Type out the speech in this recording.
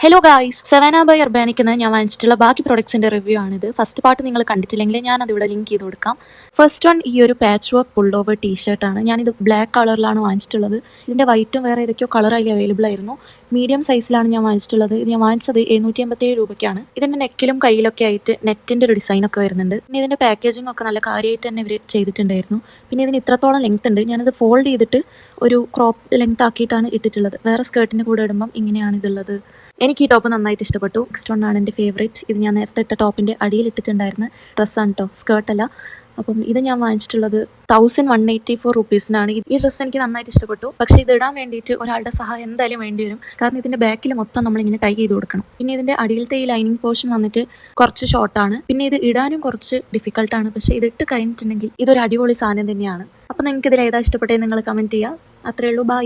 Hello guys, സെവന by അർബാനിക് എന്ന് ഞാൻ വാങ്ങിച്ചിട്ടുള്ള ബാക്കി പ്രൊഡക്ട്സിന്റെ റിവ്യൂ ആണിത്. ഫസ്റ്റ് പാർട്ട് നിങ്ങൾ കണ്ടിട്ടില്ലെങ്കിൽ ഞാൻ അതിവിടെ ലിങ്ക് ചെയ്ത് കൊടുക്കാം. ഫസ്റ്റ് വൺ ഈ ഒരു പാച്ച് വർക്ക് പുൾ ഓവർ ടീഷർട്ടാണ്. ഞാനിത് ബ്ലാക്ക് കളറിലാണ് വാങ്ങിച്ചിട്ടുള്ളത്. ഇതിന്റെ വൈറ്റും വേറെ ഏതൊക്കെയോ കളറായി അവൈലബിൾ ആയിരുന്നു. മീഡിയം സൈസിലാണ് ഞാൻ വാങ്ങിച്ചിട്ടുള്ളത്. ഇത് ഞാൻ വാങ്ങിച്ചത് 757 രൂപയ്ക്കാണ്. ഇതിന്റെ നെക്കിലും കയ്യിലൊക്കെ ആയിട്ട് നെറ്റിന്റെ ഒരു ഡിസൈൻ ഒക്കെ വരുന്നുണ്ട്. പിന്നെ ഇതിന്റെ പാക്കേജിംഗ് ഒക്കെ നല്ല കാര്യമായിട്ട് തന്നെ ഇവർ ചെയ്തിട്ടുണ്ടായിരുന്നു. പിന്നെ ഇതിന് ഇത്രത്തോളം ലെങ്ത് ഉണ്ട്. ഞാനത് ഫോൾഡ് ചെയ്തിട്ട് ഒരു ക്രോപ്പ് ലെങ്ത് ആക്കിയിട്ടാണ് ഇട്ടിട്ടുള്ളത്. വേറെ സ്കേർട്ടിന്റെ കൂടെ ഇടുമ്പം ഇങ്ങനെയാണ് ഇതുള്ളത്. എനിക്ക് ഈ ടോപ്പ് നന്നായിട്ട് ഇഷ്ടപ്പെട്ടു. നെക്സ്റ്റ് വൺ ആണ് എൻ്റെ ഫേവറേറ്റ്. ഇത് ഞാൻ നേരത്തെ ഇട്ട ടോപ്പിൻ്റെ അടിയിൽ ഇട്ടിട്ടുണ്ടായിരുന്ന ഡ്രസ്സാണ് കേട്ടോ, സ്കേർട്ടല്ല. അപ്പം ഇത് ഞാൻ വാങ്ങിച്ചിട്ടുള്ളത് 1184 റുപ്പീസിനാണ്. ഈ ഡ്രസ്സ് എനിക്ക് നന്നായിട്ട് ഇഷ്ടപ്പെട്ടു. പക്ഷേ ഇത് ഇടാൻ വേണ്ടിയിട്ട് ഒരാളുടെ സഹായം എന്തായാലും വേണ്ടി വരും. കാരണം ഇതിൻ്റെ ബാക്കിൽ മൊത്തം നമ്മളിങ്ങനെ ടൈ ചെയ്ത് കൊടുക്കണം. പിന്നെ ഇതിൻ്റെ അടിയിലത്തെ ഈ ലൈനിങ് പോർഷൻ വന്നിട്ട് കുറച്ച് ഷോർട്ടാണ്. പിന്നെ ഇത് ഇടാനും കുറച്ച് ഡിഫിക്കൽട്ടാണ്. പക്ഷേ ഇതിട്ട് കഴിഞ്ഞിട്ടുണ്ടെങ്കിൽ ഇതൊരു അടിപൊളി സാധനം തന്നെയാണ്. അപ്പം നിങ്ങൾക്ക് ഇതിൽ ഏതാ ഇഷ്ടപ്പെട്ടത് നിങ്ങൾ കമൻറ്റ് ചെയ്യുക. അത്രയേ ഉള്ളൂ. ബൈ.